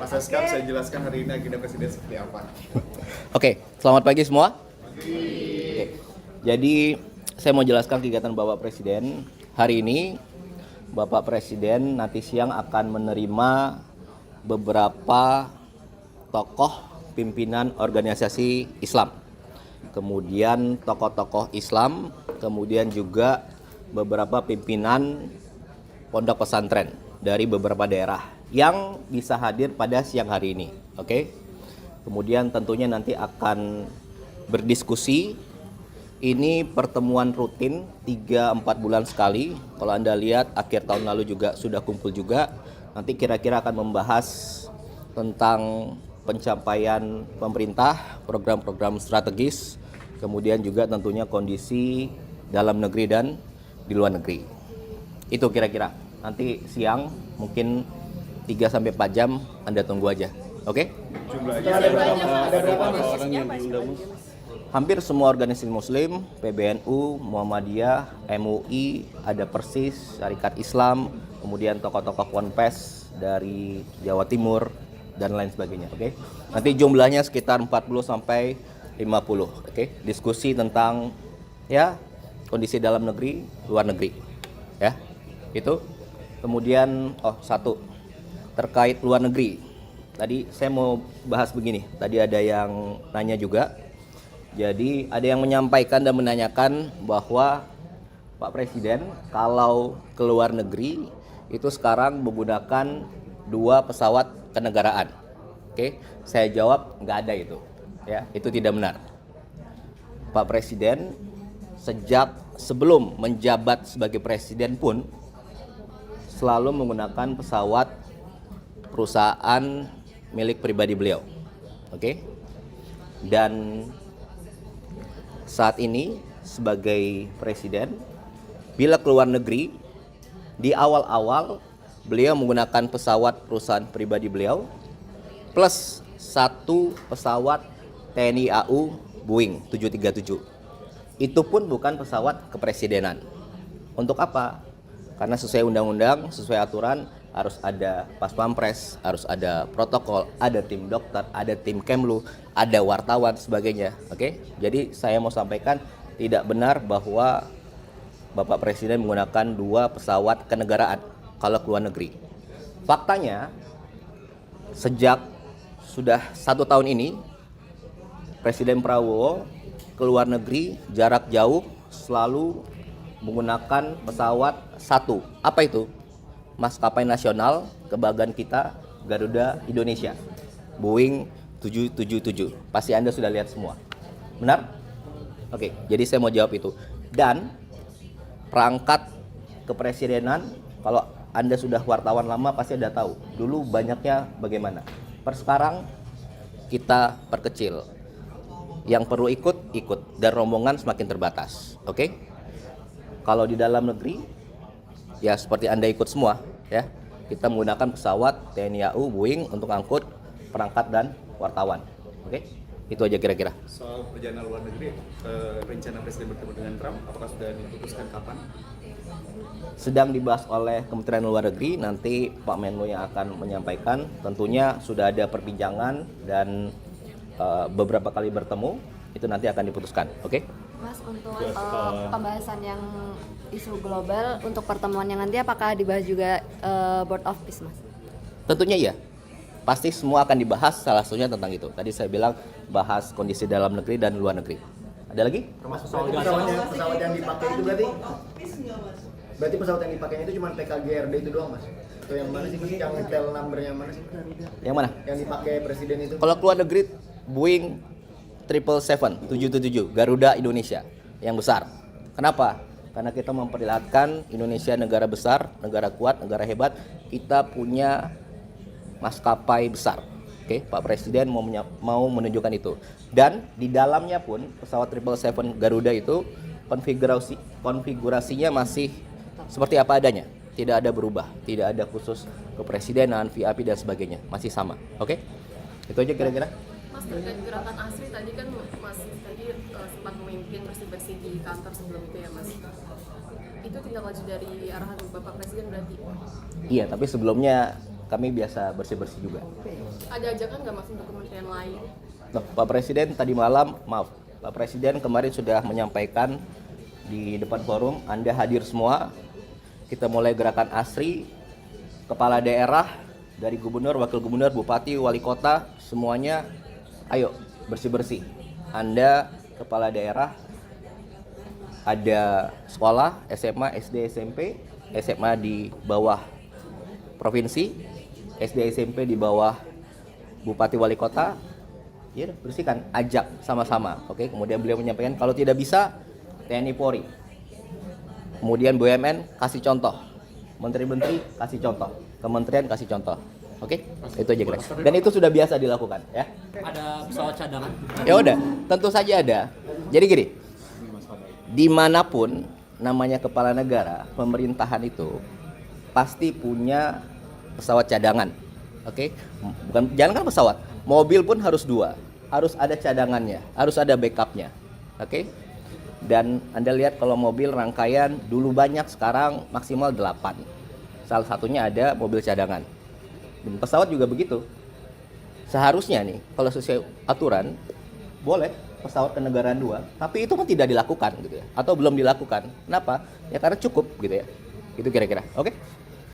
Mas Askar, saya jelaskan hari ini agenda presiden seperti apa. Oke, selamat pagi semua. Oke. Jadi saya mau jelaskan kegiatan Bapak Presiden. Hari ini Bapak Presiden nanti siang akan menerima beberapa tokoh pimpinan organisasi Islam. Kemudian tokoh-tokoh Islam, kemudian juga beberapa pimpinan pondok pesantren dari beberapa daerah yang bisa hadir pada siang hari ini. Oke. Kemudian tentunya nanti akan berdiskusi. Ini pertemuan rutin 3-4 bulan sekali. Kalau Anda lihat akhir tahun lalu juga sudah kumpul juga. Nanti kira-kira akan membahas tentang pencapaian pemerintah, program-program strategis, kemudian juga tentunya kondisi dalam negeri dan di luar negeri. Itu kira-kira. Nanti siang mungkin 3-4 jam Anda tunggu aja. Oke? Jumlahnya Ada berapa orang yang diundang? Hampir semua organisasi muslim, PBNU, Muhammadiyah, MUI, ada Persis, Syarikat Islam, kemudian tokoh-tokoh Ponpes dari Jawa Timur dan lain sebagainya, oke? Nanti jumlahnya sekitar 40 sampai 50, oke? Diskusi tentang ya kondisi dalam negeri, luar negeri. Ya. Itu. Kemudian satu terkait luar negeri. Tadi saya mau bahas begini. Tadi ada yang nanya juga. Jadi ada yang menyampaikan dan menanyakan bahwa Pak Presiden kalau ke luar negeri itu sekarang menggunakan 2 pesawat kenegaraan. Oke, saya jawab nggak ada itu. Ya, itu tidak benar. Pak Presiden sejak sebelum menjabat sebagai presiden pun selalu menggunakan pesawat perusahaan milik pribadi beliau. Oke. Dan saat ini sebagai presiden, bila keluar negeri, di awal-awal beliau menggunakan pesawat perusahaan pribadi beliau plus 1 pesawat TNI AU Boeing 737. Itu pun bukan pesawat kepresidenan. Untuk apa? Karena sesuai undang-undang, sesuai aturan harus ada pas pampres, harus ada protokol, ada tim dokter, ada tim Kemlu, ada wartawan sebagainya. Oke? Jadi saya mau sampaikan tidak benar bahwa Bapak Presiden menggunakan 2 pesawat kenegaraan kalau ke luar negeri. Faktanya sejak sudah 1 tahun ini Presiden Prabowo ke luar negeri jarak jauh selalu menggunakan pesawat 1. Apa itu? Maskapai nasional kebanggaan kita, Garuda Indonesia, Boeing 777. Pasti Anda sudah lihat semua. Benar? Oke, jadi saya mau jawab itu. Dan perangkat kepresidenan, kalau Anda sudah wartawan lama pasti Anda tahu. Dulu banyaknya bagaimana. Per sekarang kita perkecil. Yang perlu ikut dan rombongan semakin terbatas. Oke? Kalau di dalam negeri ya seperti Anda ikut semua ya. Kita menggunakan pesawat TNI AU Boeing untuk angkut perangkat dan wartawan. Oke? Itu aja kira-kira. Soal perjalanan luar negeri, rencana presiden bertemu dengan Trump, apakah sudah diputuskan kapan? Sedang dibahas oleh Kementerian Luar Negeri, nanti Pak Menlu yang akan menyampaikan. Tentunya sudah ada perbincangan dan beberapa kali bertemu, itu nanti akan diputuskan. Oke? Mas, untuk pembahasan yang isu global untuk pertemuan yang nanti apakah dibahas juga Board of Peace, Mas? Tentunya ya. Pasti semua akan dibahas, salah satunya tentang itu. Tadi saya bilang bahas kondisi dalam negeri dan luar negeri. Ada lagi? Termasuk pesawat yang dipakai itu berarti pesawat yang dipakai itu cuma PKGRD itu doang, Mas? Atau yang mana sih? Yang tel numbernya mana sih? Yang mana? Yang dipakai presiden itu? Kalau keluar negeri Boeing 777 Garuda Indonesia yang besar. Kenapa? Karena kita memperlihatkan Indonesia negara besar, negara kuat, negara hebat. Kita punya maskapai besar. Oke, Pak Presiden mau menunjukkan itu. Dan di dalamnya pun pesawat 777 Garuda itu konfigurasinya masih seperti apa adanya. Tidak ada berubah, tidak ada khusus kepresidenan, VIP dan sebagainya. Masih sama. Oke? Itu aja kira-kira. Mas, terkait gerakan ASRI tadi kan Mas tadi sempat memimpin bersih-bersih di kantor sebelum itu ya Mas. Itu tindak lanjut dari arahan Bapak Presiden berarti? Iya, tapi sebelumnya kami biasa bersih-bersih juga. Ada ajakan nggak mas untuk kementerian lain? Nah, Pak Presiden tadi malam, maaf, Pak Presiden kemarin sudah menyampaikan di depan forum, Anda hadir semua. Kita mulai gerakan ASRI, kepala daerah, dari gubernur, wakil gubernur, bupati, wali kota, semuanya ayo bersih-bersih. Anda kepala daerah, ada sekolah, SMA, SD, SMP, SMA di bawah provinsi, SD, SMP di bawah bupati, wali kota, ya bersihkan, ajak sama-sama. Oke, kemudian beliau menyampaikan kalau tidak bisa TNI Polri. Kemudian BUMN kasih contoh, menteri-menteri kasih contoh, kementerian kasih contoh. Oke, itu aja kira. Dan itu sudah biasa dilakukan, ya. Ada pesawat cadangan? Ya udah, tentu saja ada. Jadi gini, dimanapun namanya kepala negara, pemerintahan itu pasti punya pesawat cadangan. Oke, bukan jangan kan pesawat, mobil pun harus 2, harus ada cadangannya, harus ada backupnya. Oke, dan Anda lihat kalau mobil rangkaian dulu banyak, sekarang maksimal 8. Salah satunya ada mobil cadangan. Dan pesawat juga begitu. Seharusnya nih, kalau sesuai aturan, boleh pesawat kenegaraan 2, tapi itu kan tidak dilakukan gitu ya, atau belum dilakukan. Kenapa? Ya karena cukup gitu ya. Itu kira-kira. Oke?